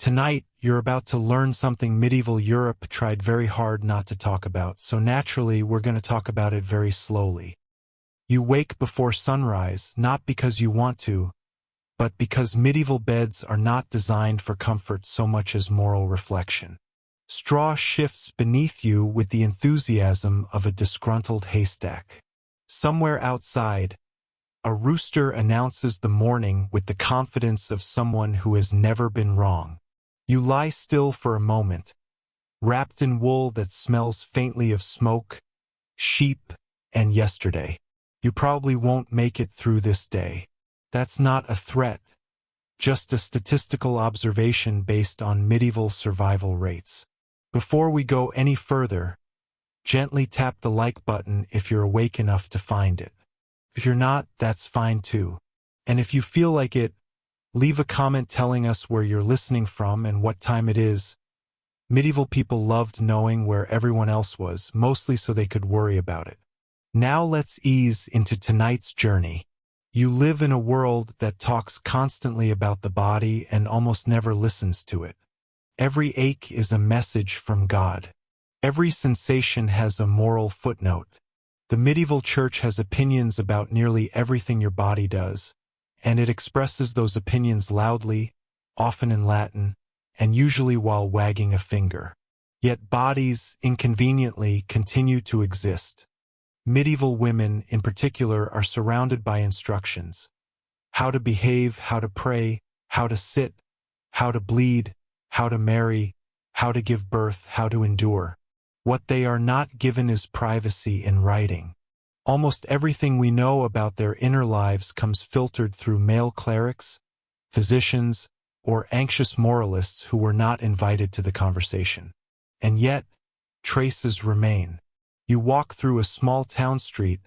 Tonight, you're about to learn something medieval Europe tried very hard not to talk about, so naturally we're going to talk about it very slowly. You wake before sunrise, not because you want to, but because medieval beds are not designed for comfort so much as moral reflection. Straw shifts beneath you with the enthusiasm of a disgruntled haystack. Somewhere outside, a rooster announces the morning with the confidence of someone who has never been wrong. You lie still for a moment, wrapped in wool that smells faintly of smoke, sheep, and yesterday. You probably won't make it through this day. That's not a threat, just a statistical observation based on medieval survival rates. Before we go any further, gently tap the like button if you're awake enough to find it. If you're not, that's fine too. And if you feel like it, leave a comment telling us where you're listening from and what time it is. Medieval people loved knowing where everyone else was, mostly so they could worry about it. Now let's ease into tonight's journey. You live in a world that talks constantly about the body and almost never listens to it. Every ache is a message from God. Every sensation has a moral footnote. The medieval church has opinions about nearly everything your body does, and it expresses those opinions loudly, often in Latin, and usually while wagging a finger. Yet bodies, inconveniently, continue to exist. Medieval women, in particular, are surrounded by instructions. How to behave, how to pray, how to sit, how to bleed, how to marry, how to give birth, how to endure. What they are not given is privacy in writing. Almost everything we know about their inner lives comes filtered through male clerics, physicians, or anxious moralists who were not invited to the conversation. And yet, traces remain. You walk through a small town street,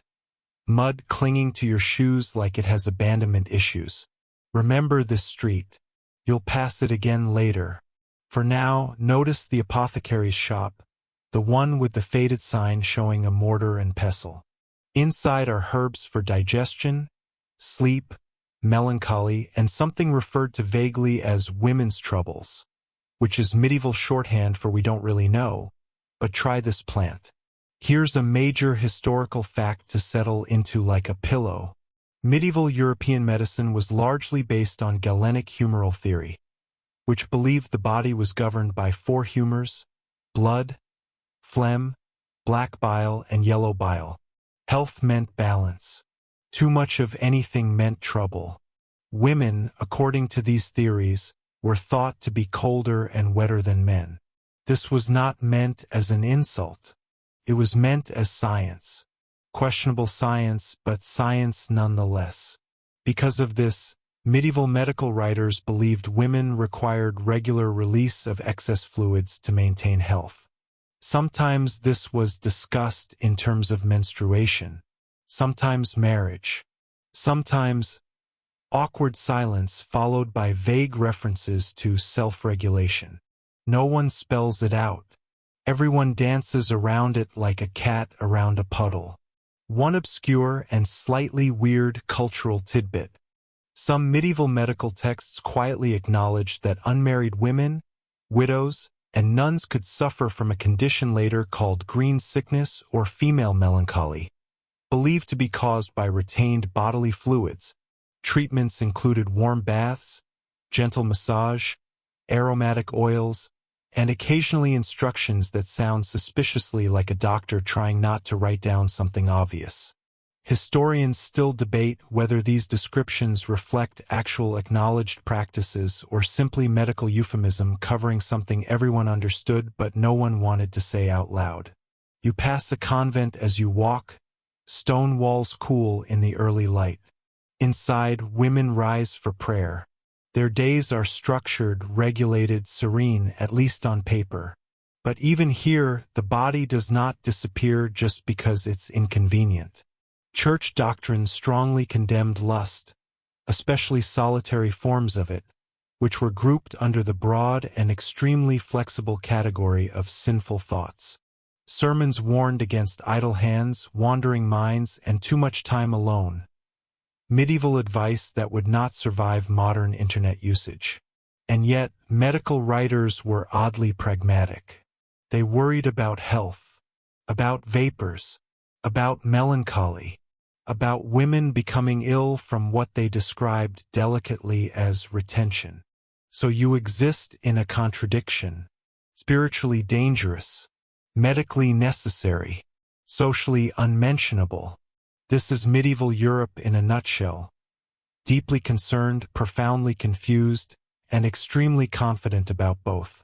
mud clinging to your shoes like it has abandonment issues. Remember this street. You'll pass it again later. For now, notice the apothecary's shop, the one with the faded sign showing a mortar and pestle. Inside are herbs for digestion, sleep, melancholy, and something referred to vaguely as women's troubles, which is medieval shorthand for we don't really know, but try this plant. Here's a major historical fact to settle into like a pillow. Medieval European medicine was largely based on Galenic humoral theory, which believed the body was governed by four humors: blood, phlegm, black bile, and yellow bile. Health meant balance. Too much of anything meant trouble. Women, according to these theories, were thought to be colder and wetter than men. This was not meant as an insult. It was meant as science. Questionable science, but science nonetheless. Because of this, medieval medical writers believed women required regular release of excess fluids to maintain health. Sometimes this was discussed in terms of menstruation, sometimes marriage, sometimes awkward silence followed by vague references to self-regulation. No one spells it out. Everyone dances around it like a cat around a puddle. One obscure and slightly weird cultural tidbit. Some medieval medical texts quietly acknowledged that unmarried women, widows, and nuns could suffer from a condition later called green sickness or female melancholy, believed to be caused by retained bodily fluids. Treatments included warm baths, gentle massage, aromatic oils, and occasionally instructions that sound suspiciously like a doctor trying not to write down something obvious. Historians still debate whether these descriptions reflect actual acknowledged practices or simply medical euphemism covering something everyone understood but no one wanted to say out loud. You pass a convent as you walk, stone walls cool in the early light. Inside, women rise for prayer. Their days are structured, regulated, serene, at least on paper. But even here, the body does not disappear just because it's inconvenient. Church doctrine strongly condemned lust, especially solitary forms of it, which were grouped under the broad and extremely flexible category of sinful thoughts. Sermons warned against idle hands, wandering minds, and too much time alone. Medieval advice that would not survive modern internet usage. And yet, medical writers were oddly pragmatic. They worried about health, about vapors, about melancholy, about women becoming ill from what they described delicately as retention. So you exist in a contradiction, spiritually dangerous, medically necessary, socially unmentionable. This is medieval Europe in a nutshell. Deeply concerned, profoundly confused, and extremely confident about both.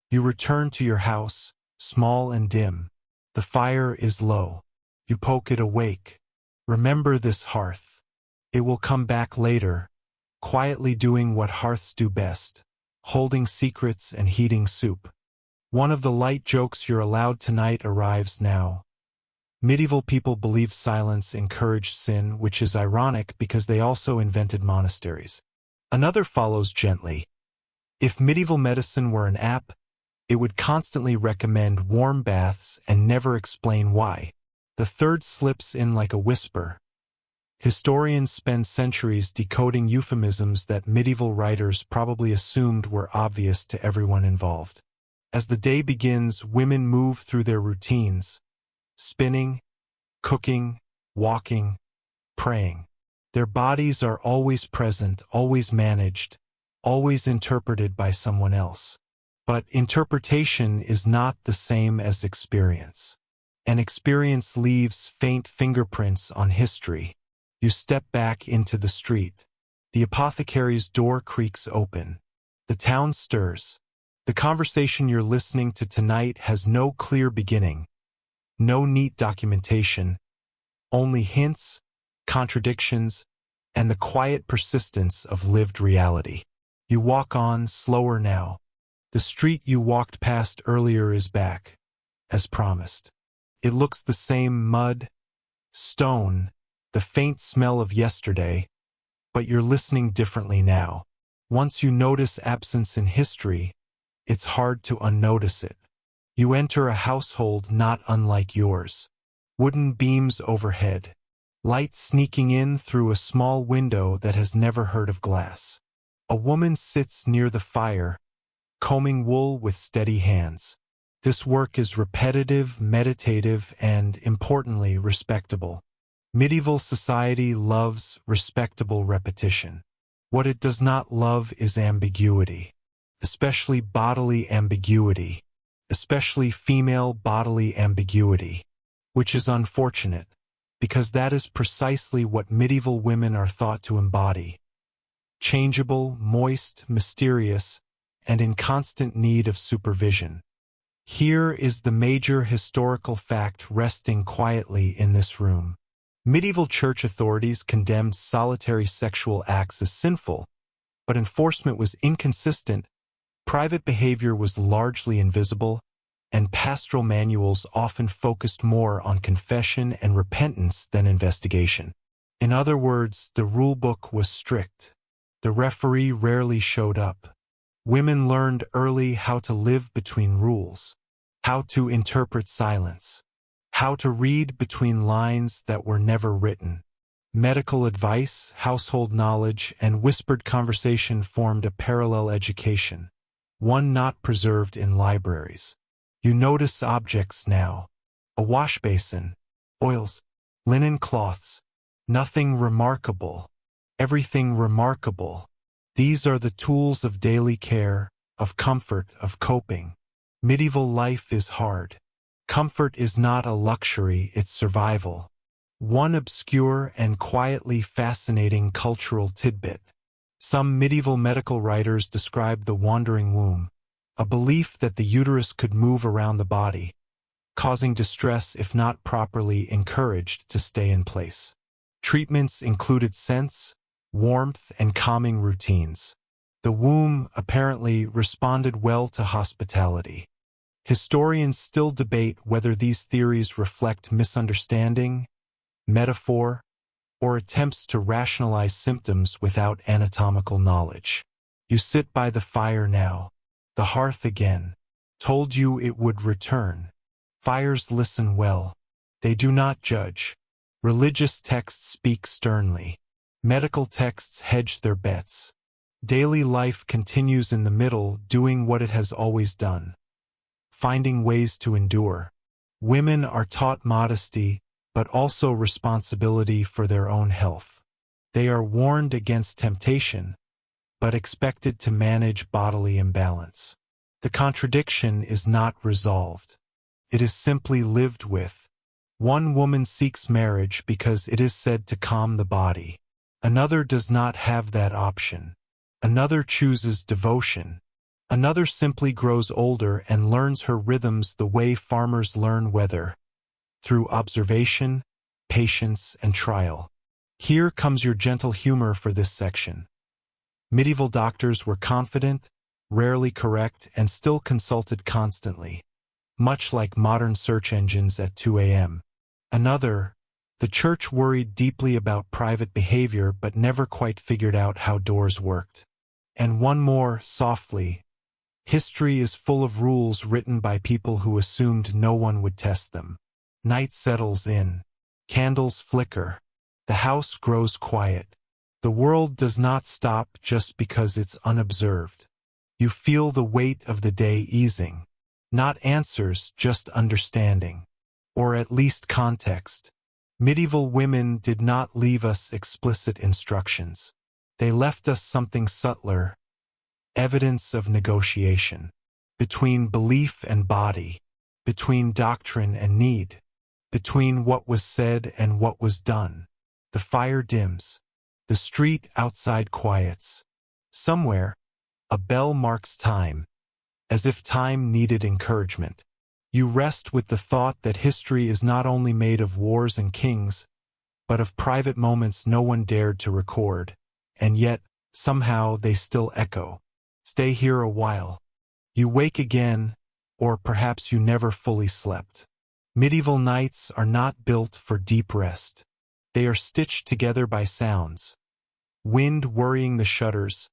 You return to your house, small and dim. The fire is low. You poke it awake. Remember this hearth. It will come back later, quietly doing what hearths do best, holding secrets and heating soup. One of the light jokes you're allowed tonight arrives now. Medieval people believed silence encouraged sin, which is ironic because they also invented monasteries. Another follows gently. If medieval medicine were an app, it would constantly recommend warm baths and never explain why. The third slips in like a whisper. Historians spend centuries decoding euphemisms that medieval writers probably assumed were obvious to everyone involved. As the day begins, women move through their routines, spinning, cooking, walking, praying. Their bodies are always present, always managed, always interpreted by someone else. But interpretation is not the same as experience. And experience leaves faint fingerprints on history. You step back into the street. The apothecary's door creaks open. The town stirs. The conversation you're listening to tonight has no clear beginning, no neat documentation, only hints, contradictions, and the quiet persistence of lived reality. You walk on, slower now. The street you walked past earlier is back, as promised. It looks the same: mud, stone, the faint smell of yesterday, but you're listening differently now. Once you notice absence in history, it's hard to unnotice it. You enter a household not unlike yours. Wooden beams overhead, light sneaking in through a small window that has never heard of glass. A woman sits near the fire, combing wool with steady hands. This work is repetitive, meditative, and, importantly, respectable. Medieval society loves respectable repetition. What it does not love is ambiguity, especially bodily ambiguity, especially female bodily ambiguity, which is unfortunate, because that is precisely what medieval women are thought to embody. Changeable, moist, mysterious, and in constant need of supervision. Here is the major historical fact resting quietly in this room. Medieval church authorities condemned solitary sexual acts as sinful, but enforcement was inconsistent, private behavior was largely invisible, and pastoral manuals often focused more on confession and repentance than investigation. In other words, the rulebook was strict. The referee rarely showed up. Women learned early how to live between rules, how to interpret silence, how to read between lines that were never written. Medical advice, household knowledge, and whispered conversation formed a parallel education, one not preserved in libraries. You notice objects now: a wash basin, oils, linen cloths, nothing remarkable, everything remarkable. These are the tools of daily care, of comfort, of coping. Medieval life is hard. Comfort is not a luxury, it's survival. One obscure and quietly fascinating cultural tidbit. Some medieval medical writers described the wandering womb, a belief that the uterus could move around the body, causing distress if not properly encouraged to stay in place. Treatments included scents, warmth, and calming routines. The womb apparently responded well to hospitality. Historians still debate whether these theories reflect misunderstanding, metaphor, or attempts to rationalize symptoms without anatomical knowledge. You sit by the fire now, the hearth again. Told you it would return. Fires listen well. They do not judge. Religious texts speak sternly. Medical texts hedge their bets. Daily life continues in the middle, doing what it has always done, finding ways to endure. Women are taught modesty, but also responsibility for their own health. They are warned against temptation, but expected to manage bodily imbalance. The contradiction is not resolved. It is simply lived with. One woman seeks marriage because it is said to calm the body. Another does not have that option. Another chooses devotion. Another simply grows older and learns her rhythms the way farmers learn weather, through observation, patience, and trial. Here comes your gentle humor for this section. Medieval doctors were confident, rarely correct, and still consulted constantly, much like modern search engines at 2 a.m. Another, the church worried deeply about private behavior but never quite figured out how doors worked. And one more, softly, history is full of rules written by people who assumed no one would test them. Night settles in. Candles flicker. The house grows quiet. The world does not stop just because it's unobserved. You feel the weight of the day easing. Not answers, just understanding. Or at least context. Medieval women did not leave us explicit instructions. They left us something subtler, evidence of negotiation, between belief and body, between doctrine and need, between what was said and what was done. The fire dims. The street outside quiets. Somewhere, a bell marks time, as if time needed encouragement. You rest with the thought that history is not only made of wars and kings, but of private moments no one dared to record, and yet, somehow, they still echo. Stay here a while. You wake again, or perhaps you never fully slept. Medieval nights are not built for deep rest. They are stitched together by sounds. Wind worrying the shutters,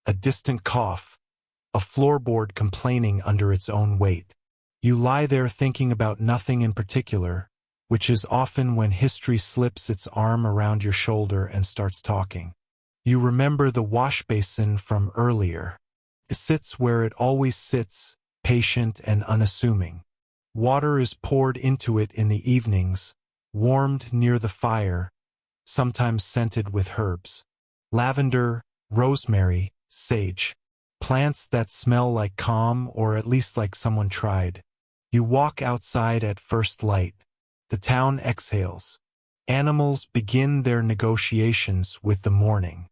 a distant cough, a floorboard complaining under its own weight. You lie there thinking about nothing in particular, which is often when history slips its arm around your shoulder and starts talking. You remember the wash basin from earlier. It sits where it always sits, patient and unassuming. Water is poured into it in the evenings, warmed near the fire, sometimes scented with herbs. Lavender, rosemary, sage. Plants that smell like calm, or at least like someone tried. You walk outside at first light. The town exhales. Animals begin their negotiations with the morning.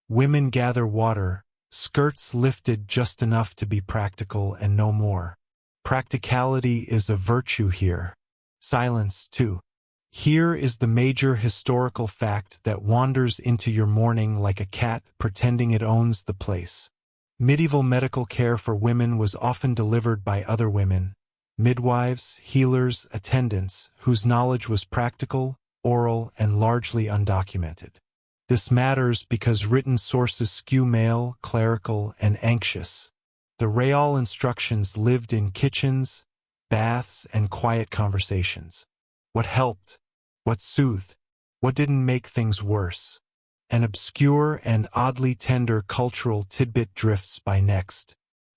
Women gather water, skirts lifted just enough to be practical and no more. Practicality is a virtue here. Silence, too. Here is the major historical fact that wanders into your morning like a cat pretending it owns the place. Medieval medical care for women was often delivered by other women, midwives, healers, attendants, whose knowledge was practical, oral, and largely undocumented. This matters because written sources skew male, clerical, and anxious. The real instructions lived in kitchens, baths, and quiet conversations. What helped? What soothed? What didn't make things worse? An obscure and oddly tender cultural tidbit drifts by next.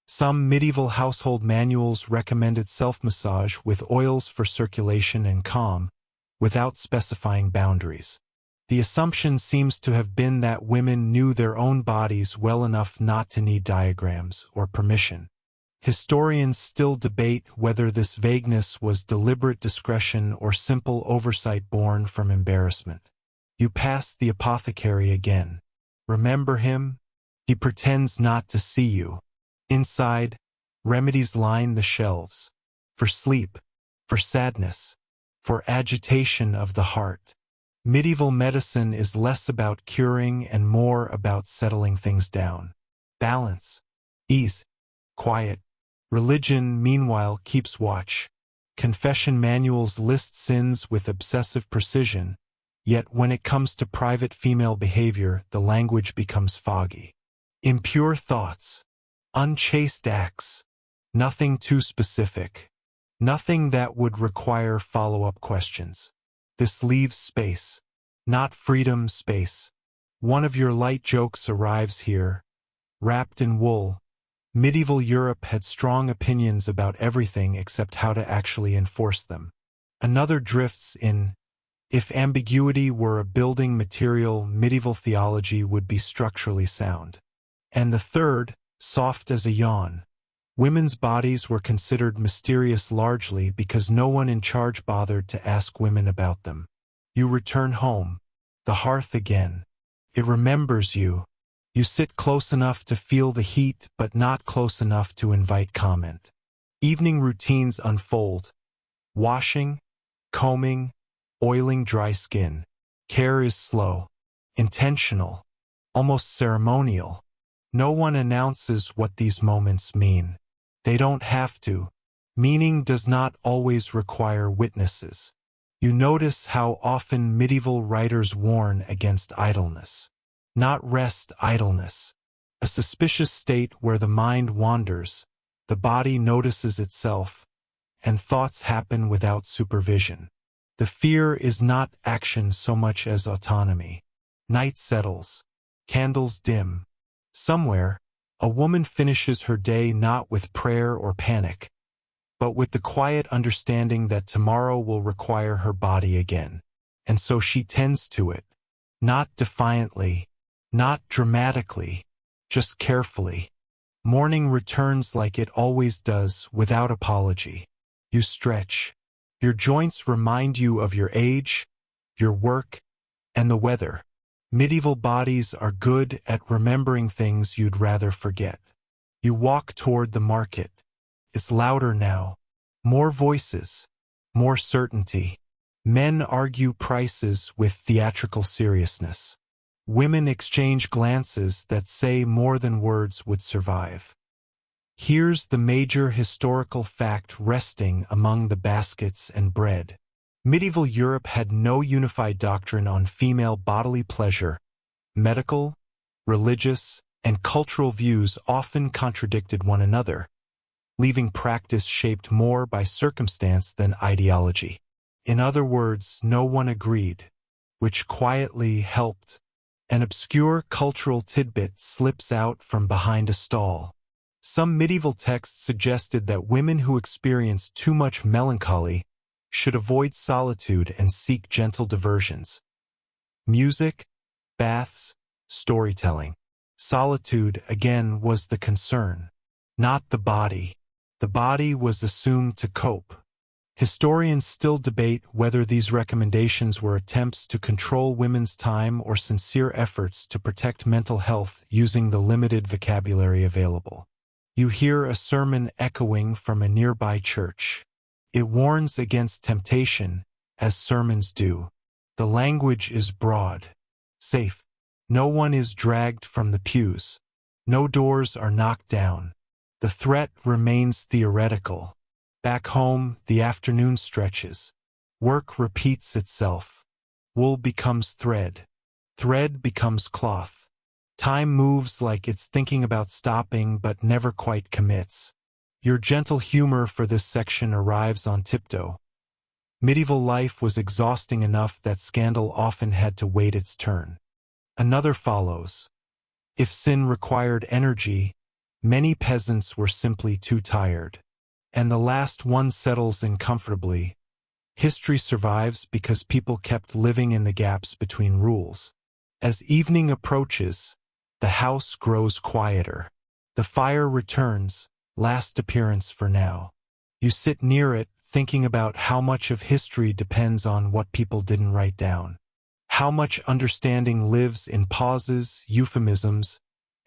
Some medieval household manuals recommended self-massage with oils for circulation and calm, without specifying boundaries. The assumption seems to have been that women knew their own bodies well enough not to need diagrams or permission. Historians still debate whether this vagueness was deliberate discretion or simple oversight born from embarrassment. You pass the apothecary again. Remember him? He pretends not to see you. Inside, remedies line the shelves. For sleep, for sadness, for agitation of the heart. Medieval medicine is less about curing and more about settling things down. Balance, ease, quiet. Religion, meanwhile, keeps watch. Confession manuals list sins with obsessive precision, yet when it comes to private female behavior, the language becomes foggy. Impure thoughts, unchaste acts, nothing too specific, nothing that would require follow-up questions. This leaves space, not freedom space. One of your light jokes arrives here, wrapped in wool. Medieval Europe had strong opinions about everything except how to actually enforce them. Another drifts in, if ambiguity were a building material, medieval theology would be structurally sound. And the third, soft as a yawn. Women's bodies were considered mysterious largely because no one in charge bothered to ask women about them. You return home. The hearth again. It remembers you. You sit close enough to feel the heat, but not close enough to invite comment. Evening routines unfold. Washing, combing, oiling dry skin. Care is slow, intentional, almost ceremonial. No one announces what these moments mean. They don't have to. Meaning does not always require witnesses. You notice how often medieval writers warn against idleness. Not rest idleness. A suspicious state where the mind wanders, the body notices itself, and thoughts happen without supervision. The fear is not action so much as autonomy. Night settles. Candles dim. Somewhere, a woman finishes her day not with prayer or panic, but with the quiet understanding that tomorrow will require her body again. And so she tends to it. Not defiantly, not dramatically, just carefully. Morning returns like it always does, without apology. You stretch. Your joints remind you of your age, your work, and the weather. Medieval bodies are good at remembering things you'd rather forget. You walk toward the market. It's louder now. More voices. More certainty. Men argue prices with theatrical seriousness. Women exchange glances that say more than words would survive. Here's the major historical fact resting among the baskets and bread. Medieval Europe had no unified doctrine on female bodily pleasure. Medical, religious, and cultural views often contradicted one another, leaving practice shaped more by circumstance than ideology. In other words, no one agreed, which quietly helped. An obscure cultural tidbit slips out from behind a stall. Some medieval texts suggested that women who experienced too much melancholy should avoid solitude and seek gentle diversions. Music, baths, storytelling. Solitude, again, was the concern, not the body. The body was assumed to cope. Historians still debate whether these recommendations were attempts to control women's time or sincere efforts to protect mental health using the limited vocabulary available. You hear a sermon echoing from a nearby church. It warns against temptation, as sermons do. The language is broad, safe. No one is dragged from the pews. No doors are knocked down. The threat remains theoretical. Back home, the afternoon stretches. Work repeats itself. Wool becomes thread. Thread becomes cloth. Time moves like it's thinking about stopping but never quite commits. Your gentle humor for this section arrives on tiptoe. Medieval life was exhausting enough that scandal often had to wait its turn. Another follows. If sin required energy, many peasants were simply too tired. And the last one settles in comfortably. History survives because people kept living in the gaps between rules. As evening approaches, the house grows quieter. The fire returns, last appearance for now. You sit near it, thinking about how much of history depends on what people didn't write down. How much understanding lives in pauses, euphemisms,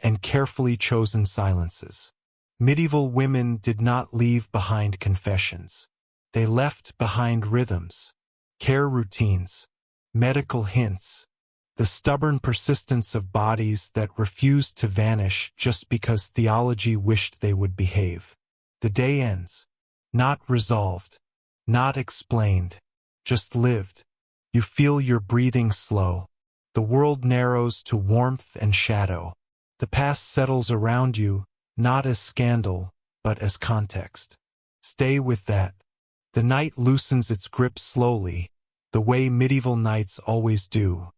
and carefully chosen silences. Medieval women did not leave behind confessions. They left behind rhythms, care routines, medical hints, the stubborn persistence of bodies that refused to vanish just because theology wished they would behave. The day ends. Not resolved, not explained, just lived. You feel your breathing slow. The world narrows to warmth and shadow. The past settles around you, not as scandal, but as context. Stay with that. The night loosens its grip slowly, the way medieval nights always do.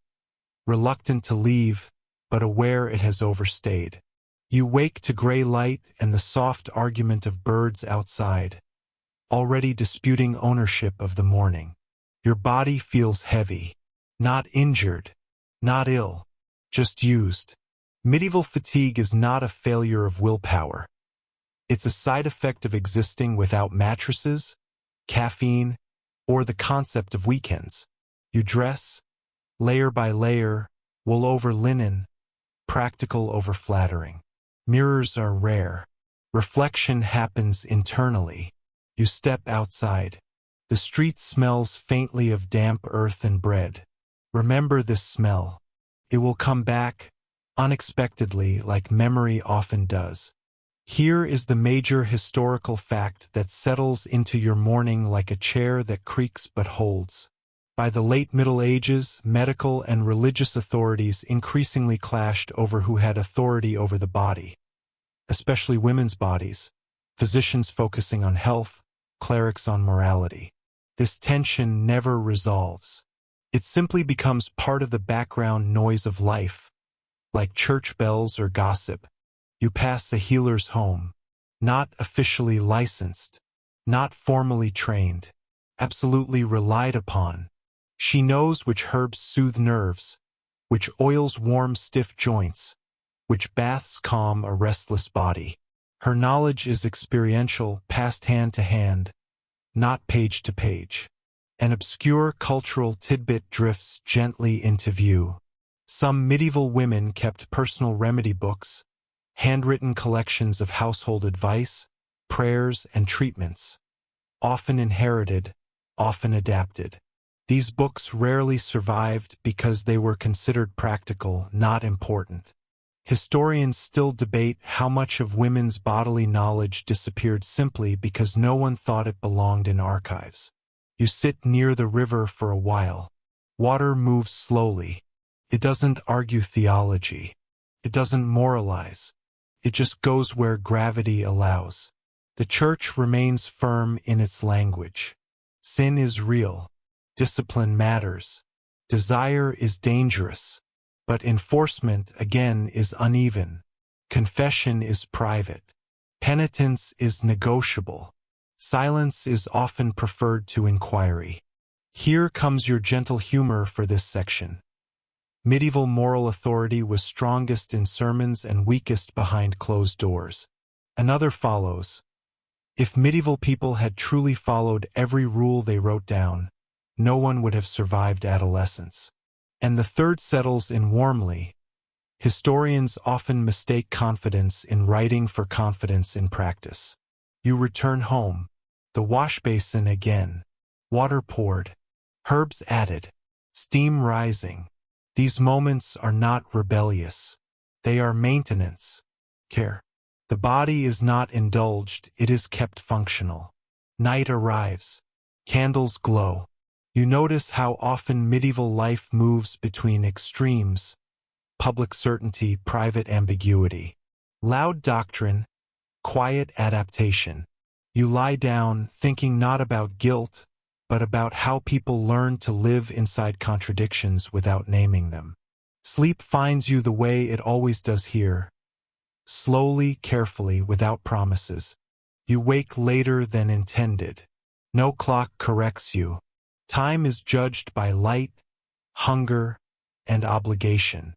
Reluctant to leave, but aware it has overstayed. You wake to gray light and the soft argument of birds outside, already disputing ownership of the morning. Your body feels heavy, not injured, not ill, just used. Medieval fatigue is not a failure of willpower. It's a side effect of existing without mattresses, caffeine, or the concept of weekends. You dress, layer by layer, wool over linen, practical over flattering. Mirrors are rare. Reflection happens internally. You step outside. The street smells faintly of damp earth and bread. Remember this smell. It will come back, unexpectedly, like memory often does. Here is the major historical fact that settles into your morning like a chair that creaks but holds. By the late Middle Ages, medical and religious authorities increasingly clashed over who had authority over the body, especially women's bodies, physicians focusing on health, clerics on morality. This tension never resolves. It simply becomes part of the background noise of life, like church bells or gossip. You pass a healer's home, not officially licensed, not formally trained, absolutely relied upon. She knows which herbs soothe nerves, which oils warm stiff joints, which baths calm a restless body. Her knowledge is experiential, passed hand to hand, not page to page. An obscure cultural tidbit drifts gently into view. Some medieval women kept personal remedy books, handwritten collections of household advice, prayers, and treatments, often inherited, often adapted. These books rarely survived because they were considered practical, not important. Historians still debate how much of women's bodily knowledge disappeared simply because no one thought it belonged in archives. You sit near the river for a while. Water moves slowly. It doesn't argue theology. It doesn't moralize. It just goes where gravity allows. The church remains firm in its language. Sin is real. Discipline matters. Desire is dangerous. But enforcement, again, is uneven. Confession is private. Penitence is negotiable. Silence is often preferred to inquiry. Here comes your gentle humor for this section. Medieval moral authority was strongest in sermons and weakest behind closed doors. Another follows. If medieval people had truly followed every rule they wrote down, no one would have survived adolescence. And the third settles in warmly. Historians often mistake confidence in writing for confidence in practice. You return home. The wash basin again. Water poured. Herbs added. Steam rising. These moments are not rebellious. They are maintenance. Care. The body is not indulged, it is kept functional. Night arrives. Candles glow. You notice how often medieval life moves between extremes, public certainty, private ambiguity, loud doctrine, quiet adaptation. You lie down thinking not about guilt, but about how people learn to live inside contradictions without naming them. Sleep finds you the way it always does here, slowly, carefully, without promises. You wake later than intended. No clock corrects you. Time is judged by light, hunger, and obligation.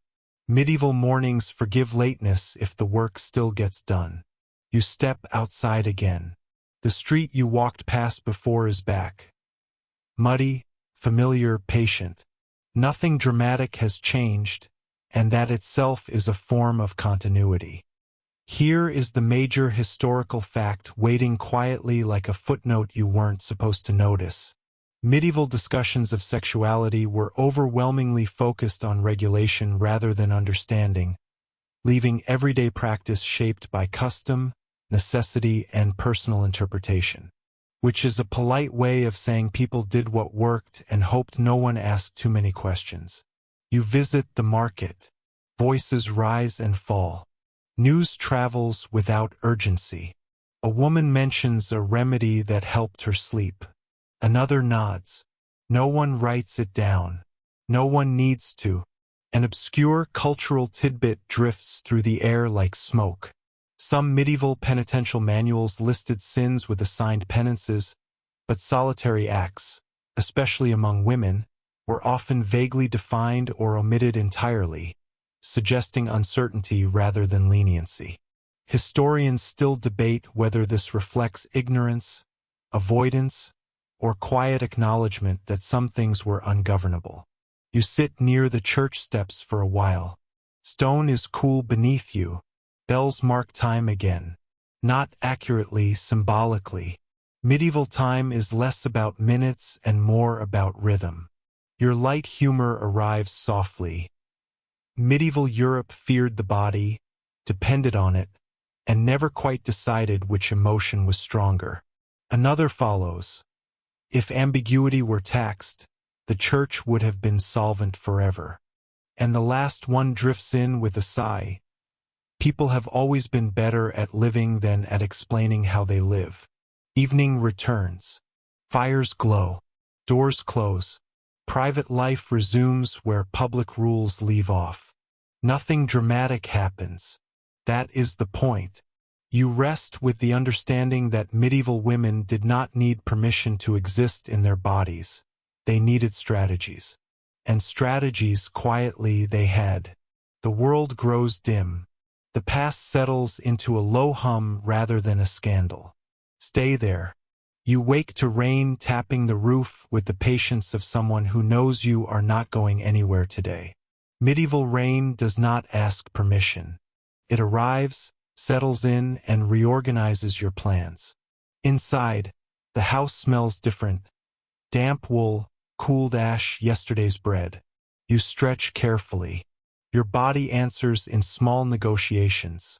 Medieval mornings forgive lateness if the work still gets done. You step outside again. The street you walked past before is back. Muddy, familiar, patient. Nothing dramatic has changed, and that itself is a form of continuity. Here is the major historical fact waiting quietly like a footnote you weren't supposed to notice. Medieval discussions of sexuality were overwhelmingly focused on regulation rather than understanding, leaving everyday practice shaped by custom, necessity, and personal interpretation, which is a polite way of saying people did what worked and hoped no one asked too many questions. You visit the market. Voices rise and fall. News travels without urgency. A woman mentions a remedy that helped her sleep. Another nods. No one writes it down. No one needs to. An obscure cultural tidbit drifts through the air like smoke. Some medieval penitential manuals listed sins with assigned penances, but solitary acts, especially among women, were often vaguely defined or omitted entirely, suggesting uncertainty rather than leniency. Historians still debate whether this reflects ignorance, avoidance, or quiet acknowledgement that some things were ungovernable. You sit near the church steps for a while. Stone is cool beneath you. Bells mark time again. Not accurately, symbolically. Medieval time is less about minutes and more about rhythm. Your light humor arrives softly. Medieval Europe feared the body, depended on it, and never quite decided which emotion was stronger. Another follows. If ambiguity were taxed, the church would have been solvent forever. And the last one drifts in with a sigh. People have always been better at living than at explaining how they live. Evening returns. Fires glow. Doors close. Private life resumes where public rules leave off. Nothing dramatic happens. That is the point. You rest with the understanding that medieval women did not need permission to exist in their bodies. They needed strategies. And strategies quietly they had. The world grows dim. The past settles into a low hum rather than a scandal. Stay there. You wake to rain tapping the roof with the patience of someone who knows you are not going anywhere today. Medieval rain does not ask permission. It arrives, settles in, and reorganizes your plans. Inside, the house smells different. Damp wool, cooled ash, yesterday's bread. You stretch carefully. Your body answers in small negotiations.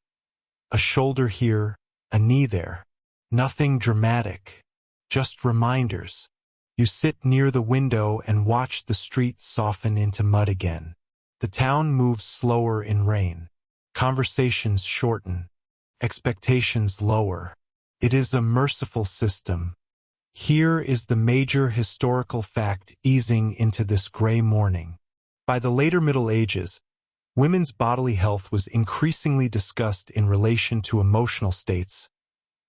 A shoulder here, a knee there. Nothing dramatic. Just reminders. You sit near the window and watch the street soften into mud again. The town moves slower in rain. Conversations shorten. Expectations lower. It is a merciful system. Here is the major historical fact easing into this gray morning. By the later Middle Ages, women's bodily health was increasingly discussed in relation to emotional states,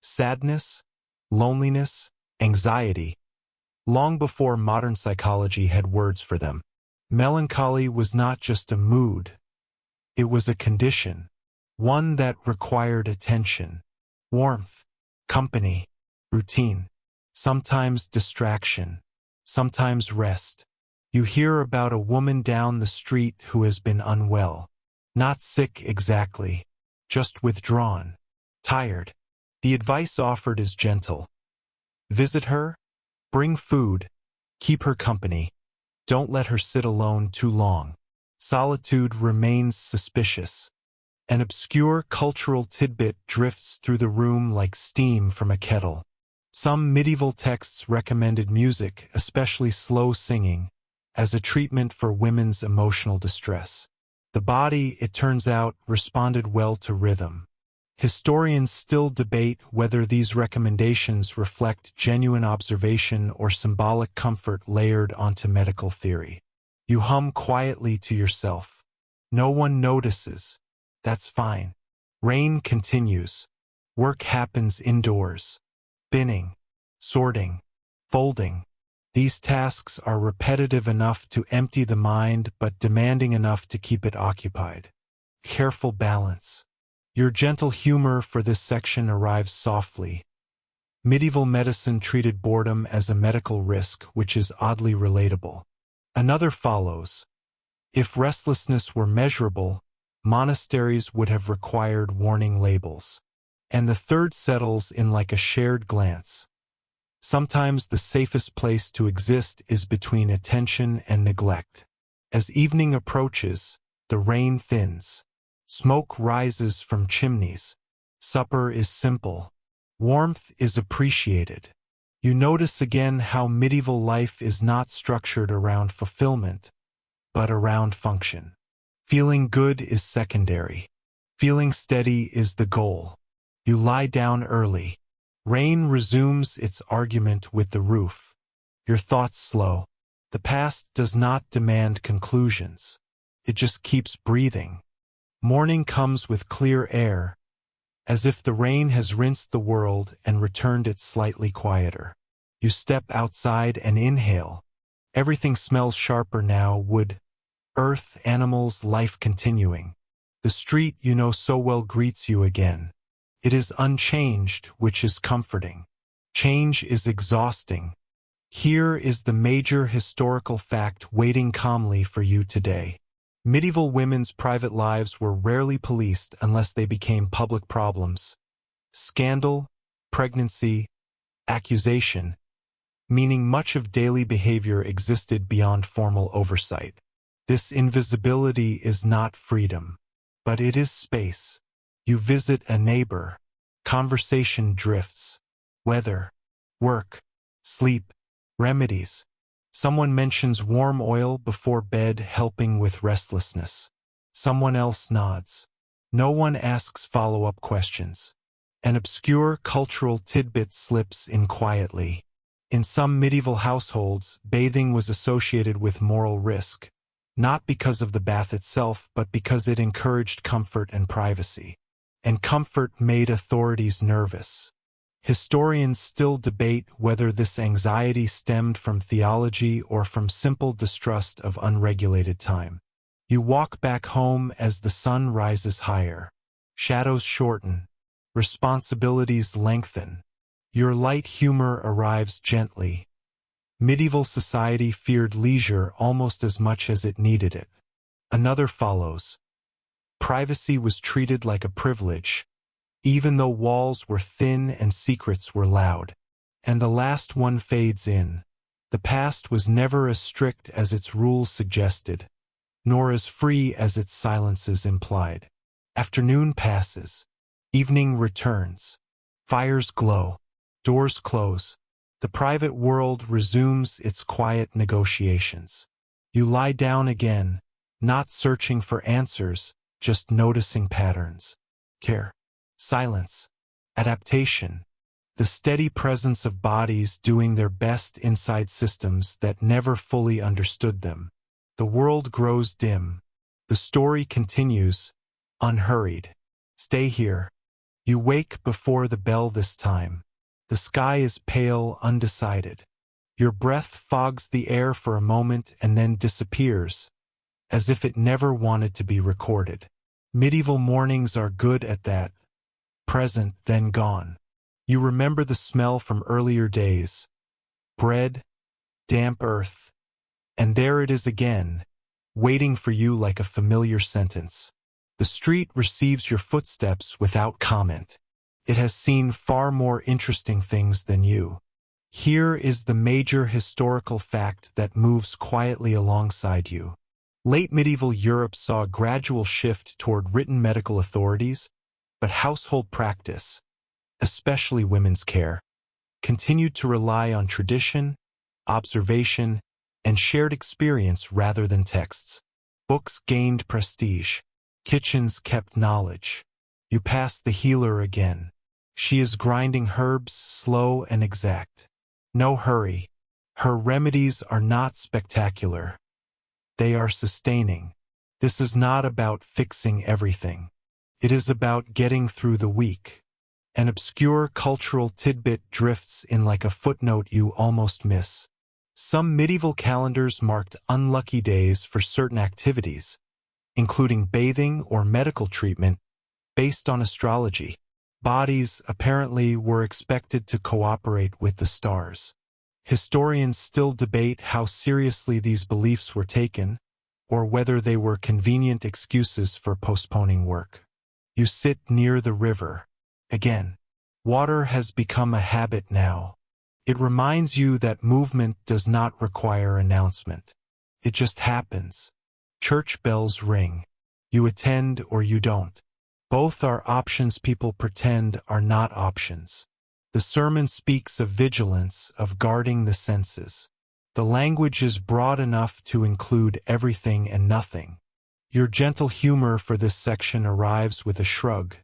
sadness, loneliness, anxiety, long before modern psychology had words for them. Melancholy was not just a mood. It was a condition, one that required attention, warmth, company, routine. Sometimes distraction, sometimes rest. You hear about a woman down the street who has been unwell. Not sick exactly, just withdrawn, tired. The advice offered is gentle. Visit her, bring food, keep her company. Don't let her sit alone too long. Solitude remains suspicious. An obscure cultural tidbit drifts through the room like steam from a kettle. Some medieval texts recommended music, especially slow singing, as a treatment for women's emotional distress. The body, it turns out, responded well to rhythm. Historians still debate whether these recommendations reflect genuine observation or symbolic comfort layered onto medical theory. You hum quietly to yourself. No one notices. That's fine. Rain continues. Work happens indoors. Binning, sorting, folding. These tasks are repetitive enough to empty the mind but demanding enough to keep it occupied. Careful balance. Your gentle humor for this section arrives softly. Medieval medicine treated boredom as a medical risk, which is oddly relatable. Another follows. If restlessness were measurable, monasteries would have required warning labels. And the third settles in like a shared glance. Sometimes the safest place to exist is between attention and neglect. As evening approaches, the rain thins. Smoke rises from chimneys. Supper is simple. Warmth is appreciated. You notice again how medieval life is not structured around fulfillment, but around function. Feeling good is secondary. Feeling steady is the goal. You lie down early. Rain resumes its argument with the roof. Your thoughts slow. The past does not demand conclusions. It just keeps breathing. Morning comes with clear air, as if the rain has rinsed the world and returned it slightly quieter. You step outside and inhale. Everything smells sharper now, wood, earth, animals, life continuing. The street you know so well greets you again. It is unchanged, which is comforting. Change is exhausting. Here is the major historical fact waiting calmly for you today. Medieval women's private lives were rarely policed unless they became public problems. Scandal, pregnancy, accusation, meaning much of daily behavior existed beyond formal oversight. This invisibility is not freedom, but it is space. You visit a neighbor. Conversation drifts. Weather, work, sleep, remedies. Someone mentions warm oil before bed helping with restlessness. Someone else nods. No one asks follow-up questions. An obscure cultural tidbit slips in quietly. In some medieval households, bathing was associated with moral risk, not because of the bath itself, but because it encouraged comfort and privacy. And comfort made authorities nervous. Historians still debate whether this anxiety stemmed from theology or from simple distrust of unregulated time. You walk back home as the sun rises higher. Shadows shorten. Responsibilities lengthen. Your light humor arrives gently. Medieval society feared leisure almost as much as it needed it. Another follows. Privacy was treated like a privilege, even though walls were thin and secrets were loud. And the last one fades in. The past was never as strict as its rules suggested, nor as free as its silences implied. Afternoon passes. Evening returns. Fires glow. Doors close. The private world resumes its quiet negotiations. You lie down again, not searching for answers, just noticing patterns. Care. Silence. Adaptation. The steady presence of bodies doing their best inside systems that never fully understood them. The world grows dim. The story continues, unhurried. Stay here. You wake before the bell this time. The sky is pale, undecided. Your breath fogs the air for a moment and then disappears, as if it never wanted to be recorded. Medieval mornings are good at that. Present, then gone. You remember the smell from earlier days. Bread, damp earth. And there it is again, waiting for you like a familiar sentence. The street receives your footsteps without comment. It has seen far more interesting things than you. Here is the major historical fact that moves quietly alongside you. Late medieval Europe saw a gradual shift toward written medical authorities, but household practice, especially women's care, continued to rely on tradition, observation, and shared experience rather than texts. Books gained prestige. Kitchens kept knowledge. You pass the healer again. She is grinding herbs, slow and exact. No hurry. Her remedies are not spectacular. They are sustaining. This is not about fixing everything. It is about getting through the week. An obscure cultural tidbit drifts in like a footnote you almost miss. Some medieval calendars marked unlucky days for certain activities, including bathing or medical treatment, based on astrology. Bodies, apparently, were expected to cooperate with the stars. Historians still debate how seriously these beliefs were taken, or whether they were convenient excuses for postponing work. You sit near the river. Again, water has become a habit now. It reminds you that movement does not require announcement. It just happens. Church bells ring. You attend or you don't. Both are options people pretend are not options. The sermon speaks of vigilance, of guarding the senses. The language is broad enough to include everything and nothing. Your gentle humor for this section arrives with a shrug.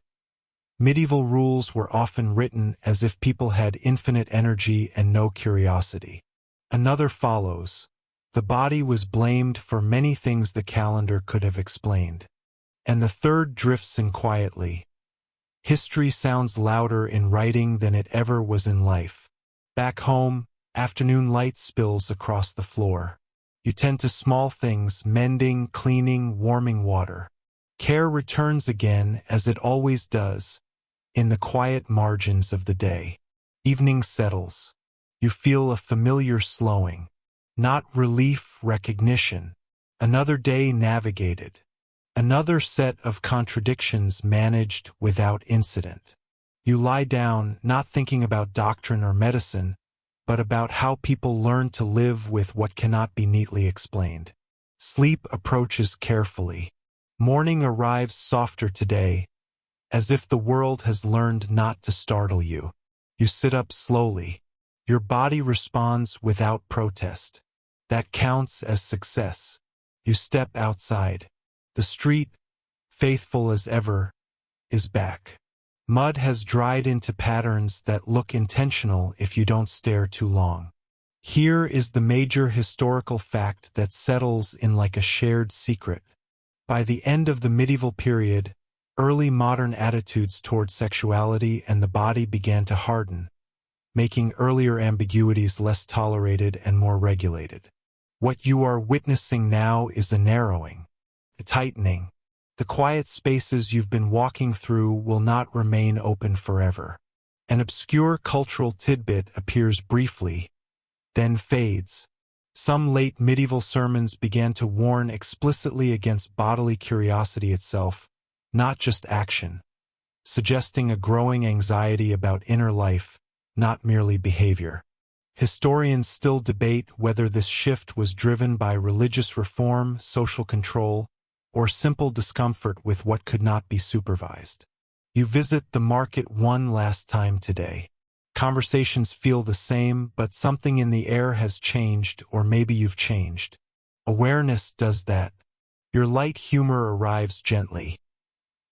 Medieval rules were often written as if people had infinite energy and no curiosity. Another follows. The body was blamed for many things the calendar could have explained. And the third drifts in quietly. History sounds louder in writing than it ever was in life. Back home, afternoon light spills across the floor. You tend to small things, mending, cleaning, warming water. Care returns again, as it always does, in the quiet margins of the day. Evening settles. You feel a familiar slowing. Not relief, recognition. Another day navigated. Another set of contradictions managed without incident. You lie down, not thinking about doctrine or medicine, but about how people learn to live with what cannot be neatly explained. Sleep approaches carefully. Morning arrives softer today, as if the world has learned not to startle you. You sit up slowly. Your body responds without protest. That counts as success. You step outside. The street, faithful as ever, is back. Mud has dried into patterns that look intentional if you don't stare too long. Here is the major historical fact that settles in like a shared secret. By the end of the medieval period, early modern attitudes toward sexuality and the body began to harden, making earlier ambiguities less tolerated and more regulated. What you are witnessing now is a narrowing, a tightening. The quiet spaces you've been walking through will not remain open forever. An obscure cultural tidbit appears briefly, then fades. Some late medieval sermons began to warn explicitly against bodily curiosity itself, not just action, suggesting a growing anxiety about inner life, not merely behavior. Historians still debate whether this shift was driven by religious reform, social control, or simple discomfort with what could not be supervised. You visit the market one last time today. Conversations feel the same, but something in the air has changed, or maybe you've changed. Awareness does that. Your light humor arrives gently.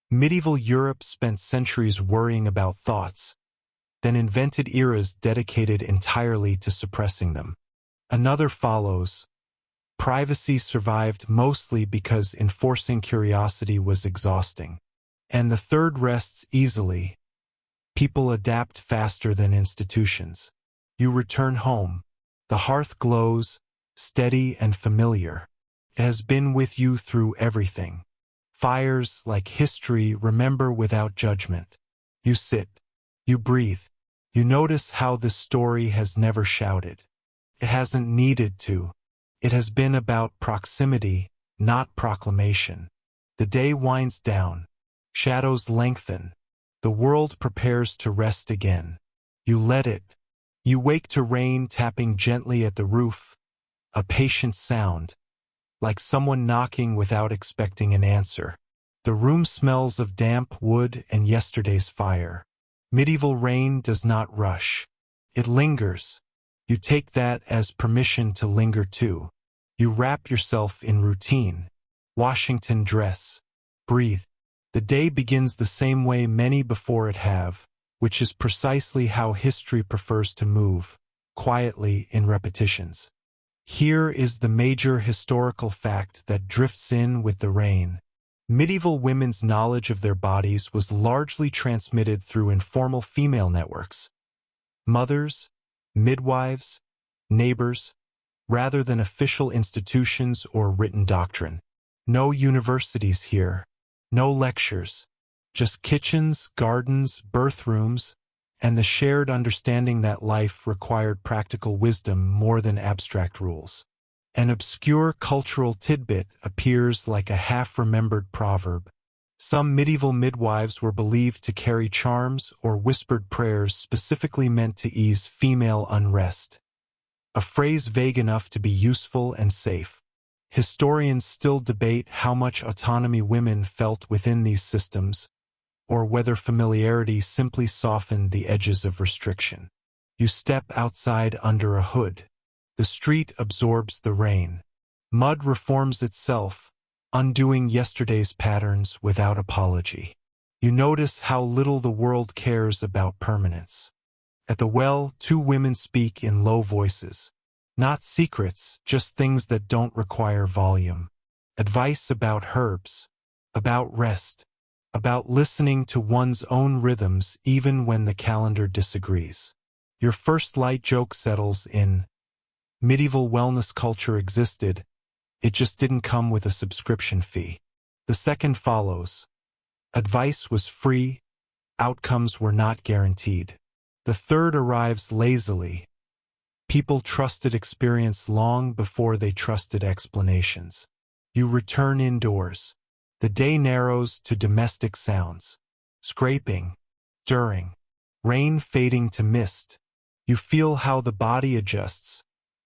Medieval Europe spent centuries worrying about thoughts, then invented eras dedicated entirely to suppressing them. Another follows. Privacy survived mostly because enforcing curiosity was exhausting. And the third rests easily. People adapt faster than institutions. You return home. The hearth glows, steady and familiar. It has been with you through everything. Fires, like history, remember without judgment. You sit. You breathe. You notice how this story has never shouted. It hasn't needed to. It has been about proximity, not proclamation. The day winds down. Shadows lengthen. The world prepares to rest again. You let it. You wake to rain tapping gently at the roof, a patient sound, like someone knocking without expecting an answer. The room smells of damp wood and yesterday's fire. Medieval rain does not rush. It lingers. You take that as permission to linger too. You wrap yourself in routine. Washington dress. Breathe. The day begins the same way many before it have, which is precisely how history prefers to move, quietly in repetitions. Here is the major historical fact that drifts in with the rain. Medieval women's knowledge of their bodies was largely transmitted through informal female networks. Mothers, midwives, neighbors, rather than official institutions or written doctrine. No universities here. No lectures. Just kitchens, gardens, birth rooms, and the shared understanding that life required practical wisdom more than abstract rules. An obscure cultural tidbit appears like a half-remembered proverb. Some medieval midwives were believed to carry charms or whispered prayers specifically meant to ease female unrest. A phrase vague enough to be useful and safe. Historians still debate how much autonomy women felt within these systems, or whether familiarity simply softened the edges of restriction. You step outside under a hood. The street absorbs the rain. Mud reforms itself, undoing yesterday's patterns without apology. You notice how little the world cares about permanence. At the well, two women speak in low voices. Not secrets, just things that don't require volume. Advice about herbs, about rest, about listening to one's own rhythms even when the calendar disagrees. Your first light joke settles in. Medieval wellness culture existed, it just didn't come with a subscription fee. The second follows. Advice was free, outcomes were not guaranteed. The third arrives lazily. People trusted experience long before they trusted explanations. You return indoors. The day narrows to domestic sounds. Scraping, stirring, rain fading to mist. You feel how the body adjusts,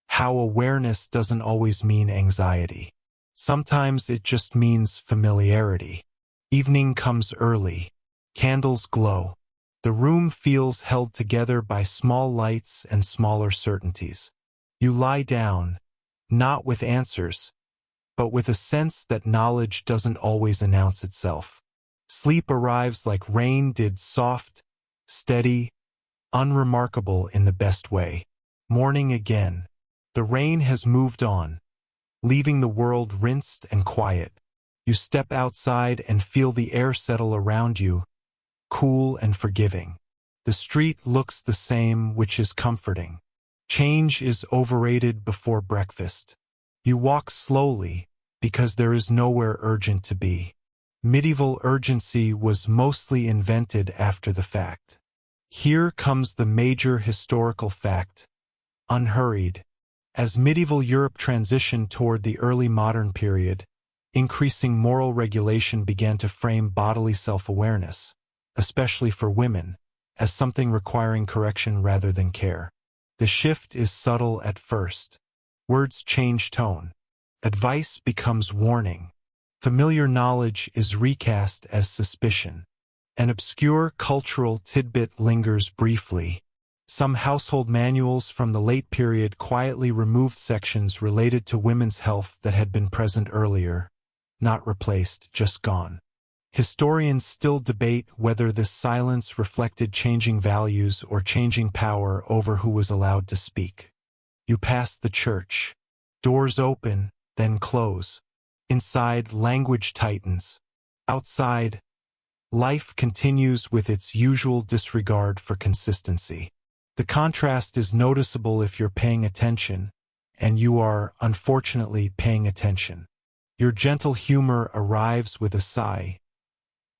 how awareness doesn't always mean anxiety. Sometimes it just means familiarity. Evening comes early. Candles glow. The room feels held together by small lights and smaller certainties. You lie down, not with answers, but with a sense that knowledge doesn't always announce itself. Sleep arrives like rain did, soft, steady, unremarkable in the best way. Morning again. The rain has moved on, leaving the world rinsed and quiet. You step outside and feel the air settle around you, cool and forgiving. The street looks the same, which is comforting. Change is overrated before breakfast. You walk slowly, because there is nowhere urgent to be. Medieval urgency was mostly invented after the fact. Here comes the major historical fact. Unhurried. As medieval Europe transitioned toward the early modern period, increasing moral regulation began to frame bodily self-awareness, especially for women, as something requiring correction rather than care. The shift is subtle at first. Words change tone. Advice becomes warning. Familiar knowledge is recast as suspicion. An obscure cultural tidbit lingers briefly. Some household manuals from the late period quietly removed sections related to women's health that had been present earlier. Not replaced, just gone. Historians still debate whether this silence reflected changing values or changing power over who was allowed to speak. You pass the church. Doors open, then close. Inside, language tightens. Outside, life continues with its usual disregard for consistency. The contrast is noticeable if you're paying attention, and you are, unfortunately, paying attention. Your gentle humor arrives with a sigh.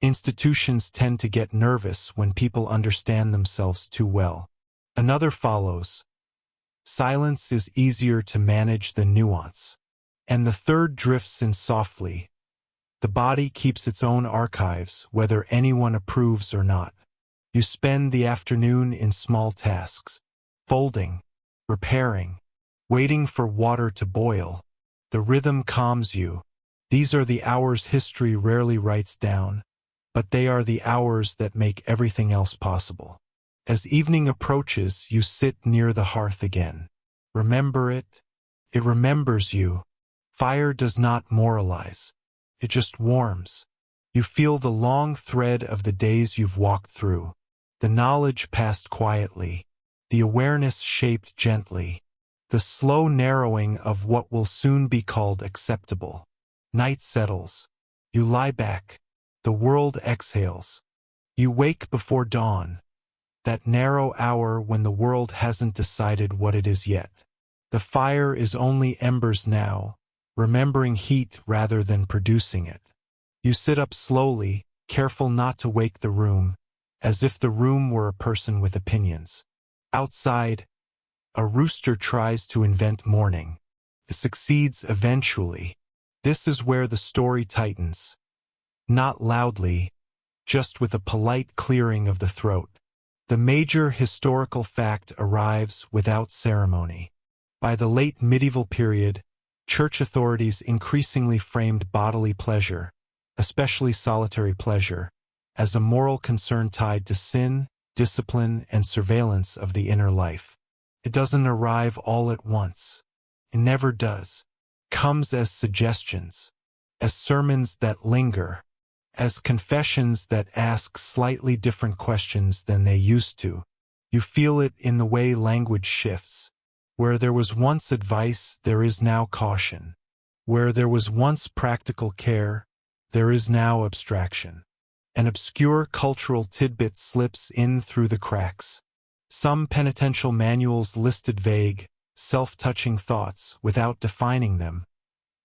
Institutions tend to get nervous when people understand themselves too well. Another follows. Silence is easier to manage than nuance. And the third drifts in softly. The body keeps its own archives, whether anyone approves or not. You spend the afternoon in small tasks, folding, repairing, waiting for water to boil. The rhythm calms you. These are the hours history rarely writes down, but they are the hours that make everything else possible. As evening approaches, you sit near the hearth again. Remember it? It remembers you. Fire does not moralize. It just warms. You feel the long thread of the days you've walked through. The knowledge passed quietly, the awareness shaped gently, the slow narrowing of what will soon be called acceptable. Night settles. You lie back. The world exhales. You wake before dawn, that narrow hour when the world hasn't decided what it is yet. The fire is only embers now, remembering heat rather than producing it. You sit up slowly, careful not to wake the room, as if the room were a person with opinions. Outside, a rooster tries to invent morning. It succeeds eventually. This is where the story tightens. Not loudly, just with a polite clearing of the throat. The major historical fact arrives without ceremony. By the late medieval period, church authorities increasingly framed bodily pleasure, especially solitary pleasure, as a moral concern tied to sin, discipline, and surveillance of the inner life. It doesn't arrive all at once. It never does. It comes as suggestions, as sermons that linger, as confessions that ask slightly different questions than they used to. You feel it in the way language shifts. Where there was once advice, there is now caution. Where there was once practical care, there is now abstraction. An obscure cultural tidbit slips in through the cracks. Some penitential manuals listed vague, self-touching thoughts without defining them,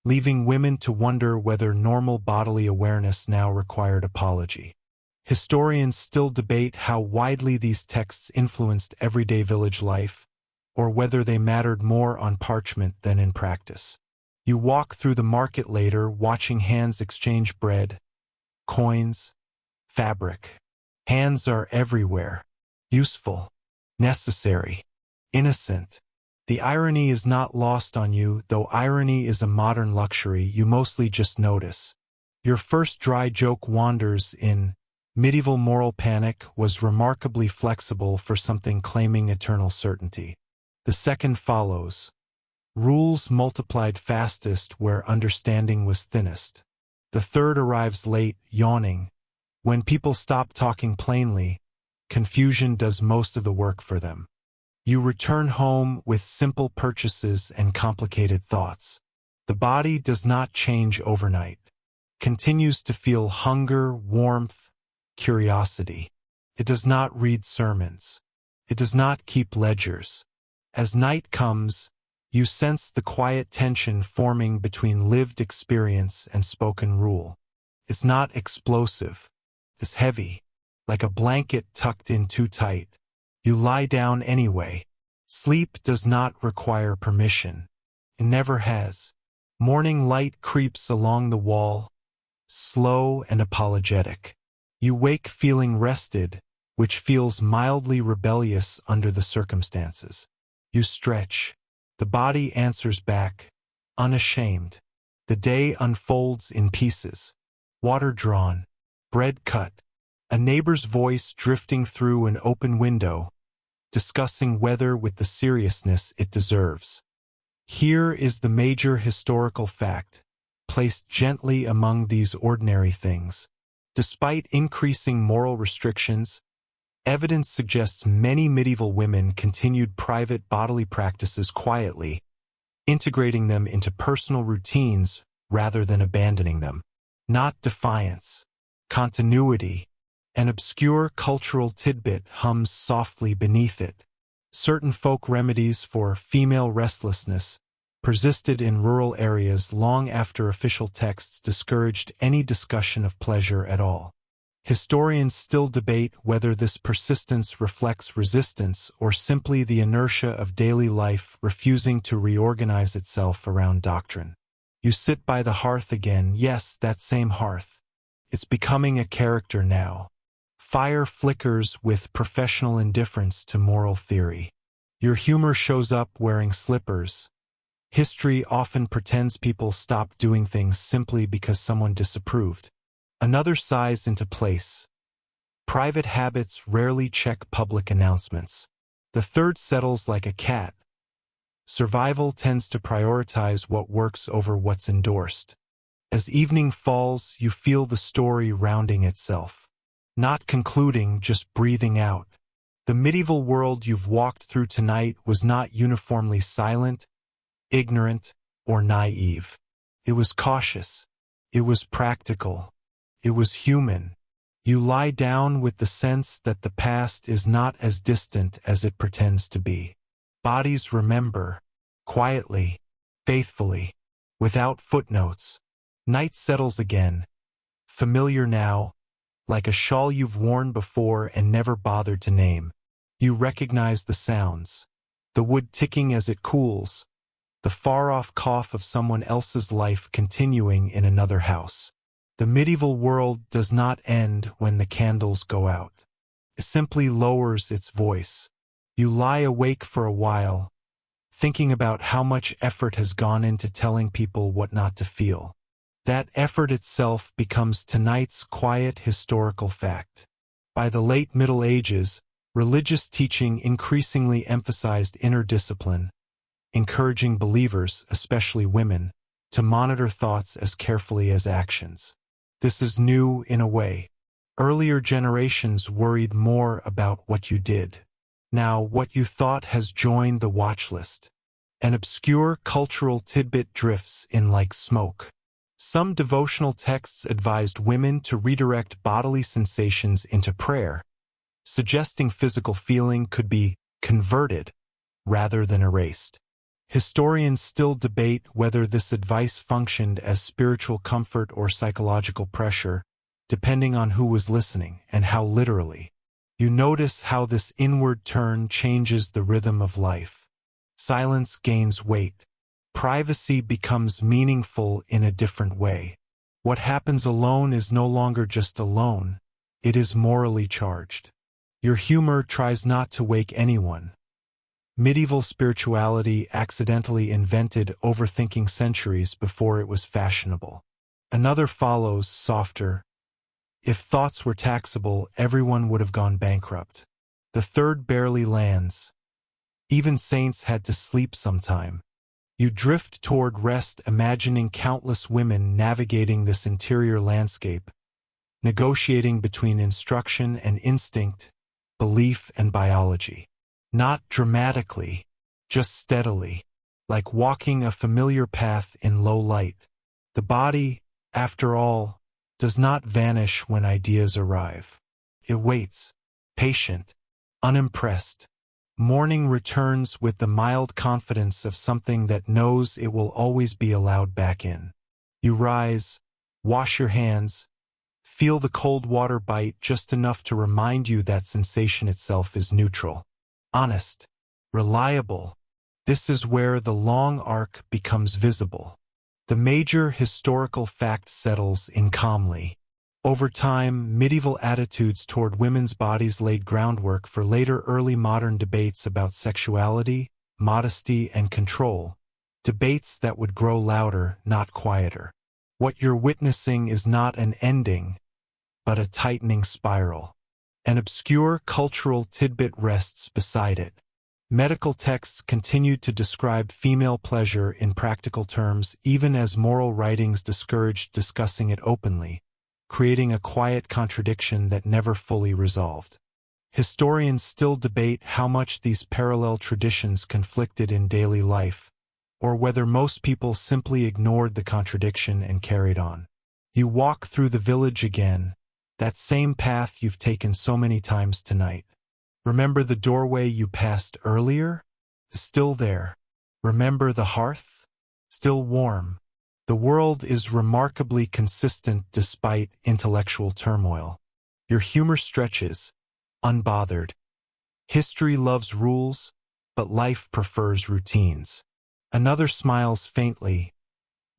leaving women to wonder whether normal bodily awareness now required apology. Historians still debate how widely these texts influenced everyday village life, or whether they mattered more on parchment than in practice. You walk through the market later, watching hands exchange bread, coins, fabric. Hands are everywhere. Useful, necessary, innocent. The irony is not lost on you, though irony is a modern luxury you mostly just notice. Your first dry joke wanders in medieval moral panic was remarkably flexible for something claiming eternal certainty. The second follows. Rules multiplied fastest where understanding was thinnest. The third arrives late, yawning. When people stop talking plainly, confusion does most of the work for them. You return home with simple purchases and complicated thoughts. The body does not change overnight. Continues to feel hunger, warmth, curiosity. It does not read sermons. It does not keep ledgers. As night comes, you sense the quiet tension forming between lived experience and spoken rule. It's not explosive. It's heavy, like a blanket tucked in too tight. You lie down anyway. Sleep does not require permission. It never has. Morning light creeps along the wall, slow and apologetic. You wake feeling rested, which feels mildly rebellious under the circumstances. You stretch. The body answers back, unashamed. The day unfolds in pieces. Water drawn, bread cut, a neighbor's voice drifting through an open window, discussing weather with the seriousness it deserves. Here is the major historical fact, placed gently among these ordinary things. Despite increasing moral restrictions, evidence suggests many medieval women continued private bodily practices quietly, integrating them into personal routines rather than abandoning them. Not defiance, continuity. An obscure cultural tidbit hums softly beneath it. Certain folk remedies for female restlessness persisted in rural areas long after official texts discouraged any discussion of pleasure at all. Historians still debate whether this persistence reflects resistance or simply the inertia of daily life refusing to reorganize itself around doctrine. You sit by the hearth again, yes, that same hearth. It's becoming a character now. Fire flickers with professional indifference to moral theory. Your humor shows up wearing slippers. History often pretends people stopped doing things simply because someone disapproved. Another sighs into place. Private habits rarely check public announcements. The third settles like a cat. Survival tends to prioritize what works over what's endorsed. As evening falls, you feel the story rounding itself. Not concluding, just breathing out. The medieval world you've walked through tonight was not uniformly silent, ignorant, or naive. It was cautious. It was practical. It was human. You lie down with the sense that the past is not as distant as it pretends to be. Bodies remember, quietly, faithfully, without footnotes. Night settles again, familiar now, like a shawl you've worn before and never bothered to name. You recognize the sounds, the wood ticking as it cools, the far-off cough of someone else's life continuing in another house. The medieval world does not end when the candles go out. It simply lowers its voice. You lie awake for a while, thinking about how much effort has gone into telling people what not to feel. That effort itself becomes tonight's quiet historical fact. By the late Middle Ages, religious teaching increasingly emphasized inner discipline, encouraging believers, especially women, to monitor thoughts as carefully as actions. This is new in a way. Earlier generations worried more about what you did. Now what you thought has joined the watch list. An obscure cultural tidbit drifts in like smoke. Some devotional texts advised women to redirect bodily sensations into prayer, suggesting physical feeling could be converted rather than erased. Historians still debate whether this advice functioned as spiritual comfort or psychological pressure, depending on who was listening and how literally. You notice how this inward turn changes the rhythm of life. Silence gains weight. Privacy becomes meaningful in a different way. What happens alone is no longer just alone, it is morally charged. Your humor tries not to wake anyone. Medieval spirituality accidentally invented overthinking centuries before it was fashionable. Another follows, softer. If thoughts were taxable, everyone would have gone bankrupt. The third barely lands. Even saints had to sleep sometime. You drift toward rest, imagining countless women navigating this interior landscape, negotiating between instruction and instinct, belief and biology. Not dramatically, just steadily, like walking a familiar path in low light. The body, after all, does not vanish when ideas arrive. It waits, patient, unimpressed. Morning returns with the mild confidence of something that knows it will always be allowed back in. You rise, wash your hands, feel the cold water bite just enough to remind you that sensation itself is neutral. Honest, reliable. This is where the long arc becomes visible. The major historical fact settles in calmly. Over time, medieval attitudes toward women's bodies laid groundwork for later early modern debates about sexuality, modesty, and control. Debates that would grow louder, not quieter. What you're witnessing is not an ending, but a tightening spiral. An obscure cultural tidbit rests beside it. Medical texts continued to describe female pleasure in practical terms even as moral writings discouraged discussing it openly, creating a quiet contradiction that never fully resolved. Historians still debate how much these parallel traditions conflicted in daily life, or whether most people simply ignored the contradiction and carried on. You walk through the village again, that same path you've taken so many times tonight. Remember the doorway you passed earlier? Still there. Remember the hearth? Still warm. The world is remarkably consistent despite intellectual turmoil. Your humor stretches, unbothered. History loves rules, but life prefers routines. Another smiles faintly.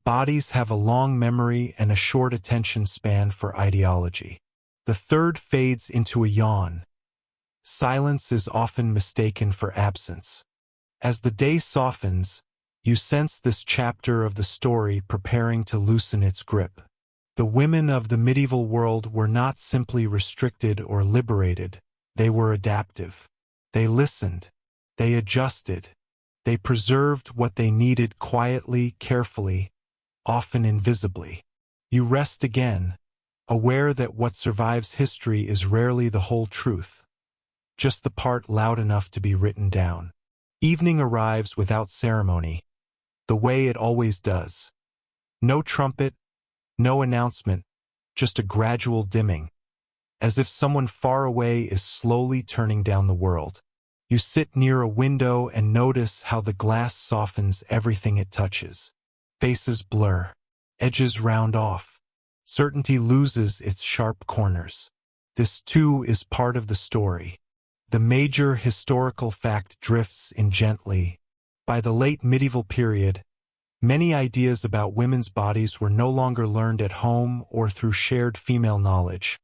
Bodies have a long memory and a short attention span for ideology. The third fades into a yawn. Silence is often mistaken for absence. As the day softens, you sense this chapter of the story preparing to loosen its grip. The women of the medieval world were not simply restricted or liberated, they were adaptive. They listened, they adjusted, they preserved what they needed quietly, carefully, often invisibly. You rest again, aware that what survives history is rarely the whole truth, just the part loud enough to be written down. Evening arrives without ceremony, the way it always does. No trumpet, no announcement, just a gradual dimming, as if someone far away is slowly turning down the world. You sit near a window and notice how the glass softens everything it touches. Faces blur, edges round off. Certainty loses its sharp corners. This too is part of the story. The major historical fact drifts in gently. By the late medieval period, many ideas about women's bodies were no longer learned at home or through shared female knowledge,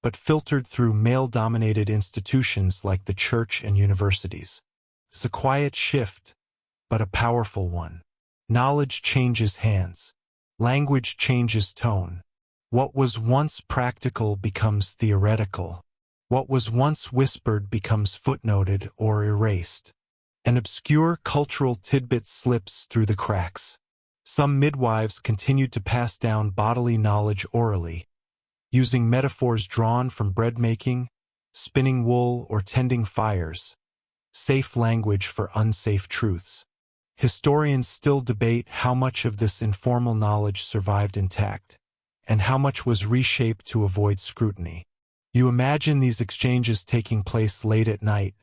but filtered through male-dominated institutions like the church and universities. It's a quiet shift, but a powerful one. Knowledge changes hands. Language changes tone. What was once practical becomes theoretical. What was once whispered becomes footnoted or erased. An obscure cultural tidbit slips through the cracks. Some midwives continued to pass down bodily knowledge orally, using metaphors drawn from bread-making, spinning wool, or tending fires. Safe language for unsafe truths. Historians still debate how much of this informal knowledge survived intact, and how much was reshaped to avoid scrutiny. You imagine these exchanges taking place late at night,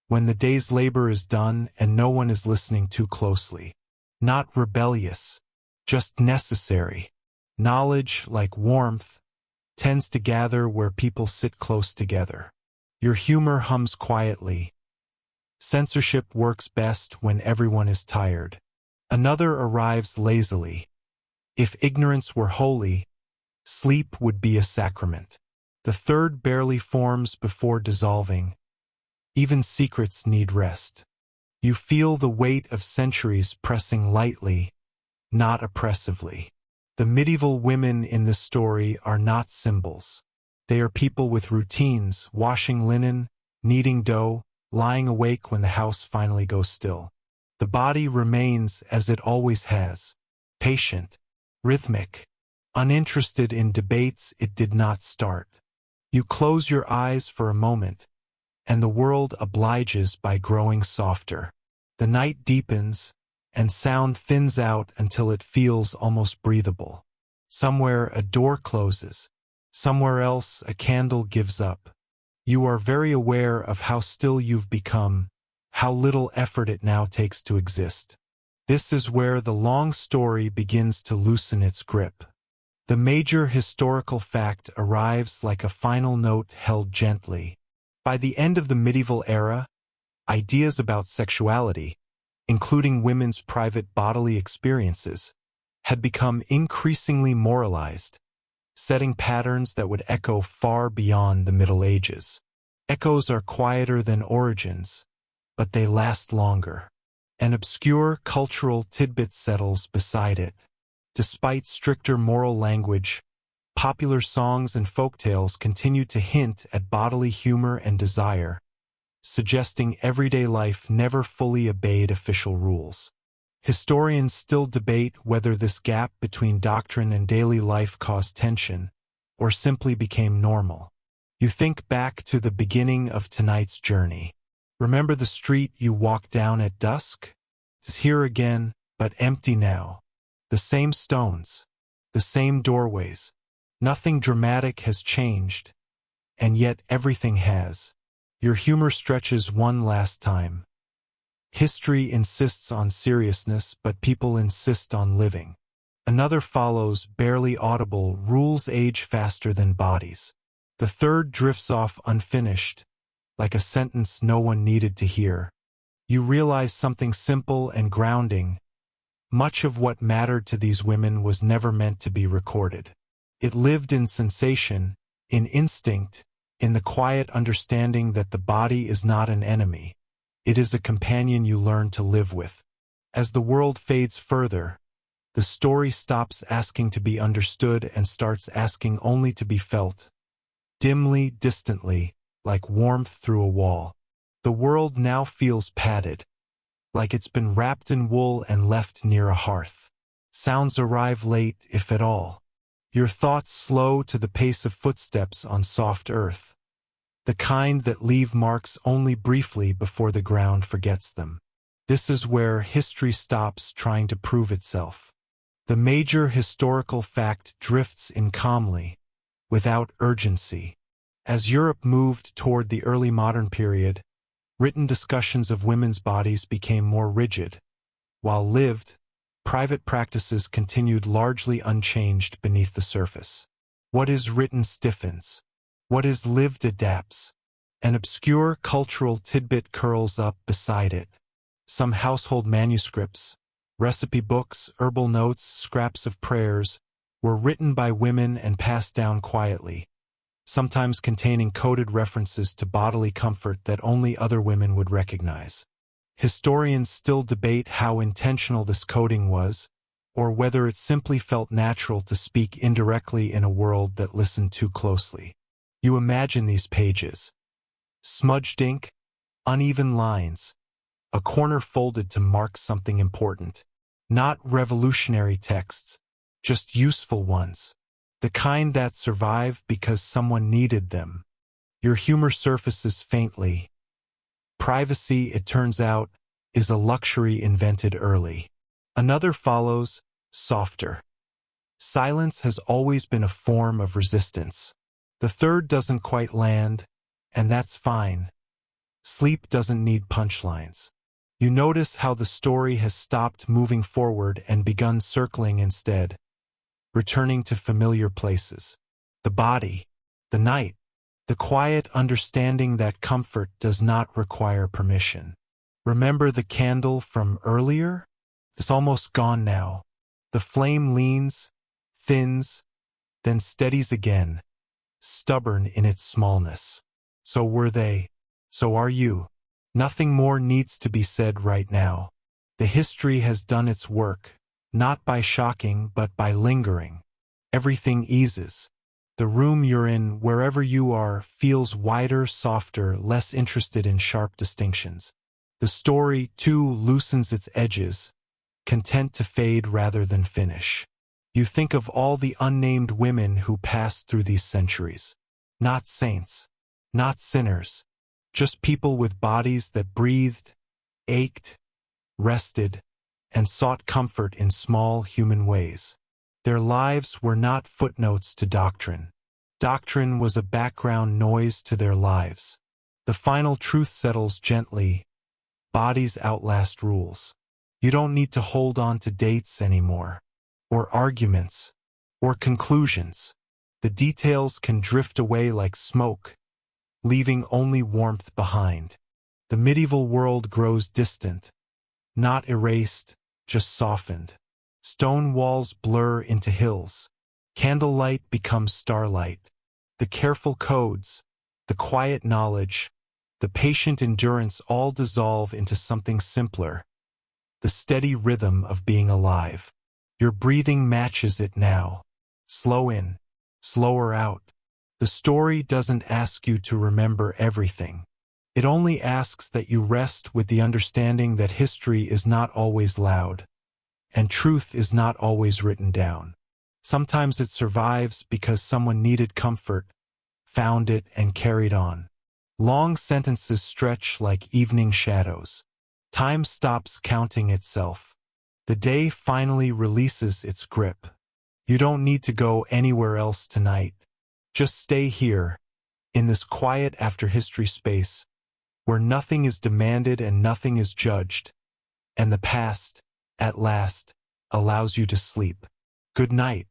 when the day's labor is done and no one is listening too closely. Not rebellious, just necessary. Knowledge, like warmth, tends to gather where people sit close together. Your humor hums quietly. Censorship works best when everyone is tired. Another arrives lazily. If ignorance were holy, sleep would be a sacrament. The third barely forms before dissolving. Even secrets need rest. You feel the weight of centuries pressing lightly, not oppressively. The medieval women in this story are not symbols. They are people with routines, washing linen, kneading dough, lying awake when the house finally goes still. The body remains as it always has, patient, rhythmic, uninterested in debates it did not start. You close your eyes for a moment, and the world obliges by growing softer. The night deepens, and sound thins out until it feels almost breathable. Somewhere a door closes. Somewhere else a candle gives up. You are very aware of how still you've become, how little effort it now takes to exist. This is where the long story begins to loosen its grip. The major historical fact arrives like a final note held gently. By the end of the medieval era, ideas about sexuality, including women's private bodily experiences, had become increasingly moralized, setting patterns that would echo far beyond the Middle Ages. Echoes are quieter than origins, but they last longer. An obscure cultural tidbit settles beside it. Despite stricter moral language, popular songs and folktales continue to hint at bodily humor and desire, suggesting everyday life never fully obeyed official rules. Historians still debate whether this gap between doctrine and daily life caused tension, or simply became normal. You think back to the beginning of tonight's journey. Remember the street you walked down at dusk? It's here again, but empty now. The same stones, the same doorways. Nothing dramatic has changed, and yet everything has. Your humor stretches one last time. History insists on seriousness, but people insist on living. Another follows, barely audible, rules age faster than bodies. The third drifts off unfinished, like a sentence no one needed to hear. You realize something simple and grounding. Much of what mattered to these women was never meant to be recorded. It lived in sensation, in instinct, in the quiet understanding that the body is not an enemy. It is a companion you learn to live with. As the world fades further, the story stops asking to be understood and starts asking only to be felt. Dimly, distantly, like warmth through a wall. The world now feels padded, like it's been wrapped in wool and left near a hearth. Sounds arrive late, if at all. Your thoughts slow to the pace of footsteps on soft earth, the kind that leave marks only briefly before the ground forgets them. This is where history stops trying to prove itself. The major historical fact drifts in calmly, without urgency. As Europe moved toward the early modern period, written discussions of women's bodies became more rigid, while lived, private practices continued largely unchanged beneath the surface. What is written stiffens. What is lived adapts. An obscure cultural tidbit curls up beside it. Some household manuscripts, recipe books, herbal notes, scraps of prayers, were written by women and passed down quietly, sometimes containing coded references to bodily comfort that only other women would recognize. Historians still debate how intentional this coding was, or whether it simply felt natural to speak indirectly in a world that listened too closely. You imagine these pages. Smudged ink, uneven lines, a corner folded to mark something important. Not revolutionary texts, just useful ones. The kind that survive because someone needed them. Your humor surfaces faintly. Privacy, it turns out, is a luxury invented early. Another follows, softer. Silence has always been a form of resistance. The third doesn't quite land, and that's fine. Sleep doesn't need punchlines. You notice how the story has stopped moving forward and begun circling instead, returning to familiar places. The body, the night, the quiet understanding that comfort does not require permission. Remember the candle from earlier? It's almost gone now. The flame leans, thins, then steadies again, stubborn in its smallness. So were they. So are you. Nothing more needs to be said right now. The history has done its work, not by shocking but by lingering. Everything eases. The room you're in, wherever you are, feels wider, softer, less interested in sharp distinctions. The story, too, loosens its edges, content to fade rather than finish. You think of all the unnamed women who passed through these centuries. Not saints, not sinners, just people with bodies that breathed, ached, rested, and sought comfort in small human ways. Their lives were not footnotes to doctrine. Doctrine was a background noise to their lives. The final truth settles gently. Bodies outlast rules. You don't need to hold on to dates anymore, or arguments, or conclusions. The details can drift away like smoke, leaving only warmth behind. The medieval world grows distant, not erased, just softened. Stone walls blur into hills. Candlelight becomes starlight. The careful codes, the quiet knowledge, the patient endurance all dissolve into something simpler. The steady rhythm of being alive. Your breathing matches it now. Slow in, slower out. The story doesn't ask you to remember everything. It only asks that you rest with the understanding that history is not always loud, and truth is not always written down. Sometimes it survives because someone needed comfort, found it, and carried on. Long sentences stretch like evening shadows. Time stops counting itself. The day finally releases its grip. You don't need to go anywhere else tonight. Just stay here, in this quiet after history space, where nothing is demanded and nothing is judged, and the past, at last, allows you to sleep. Good night.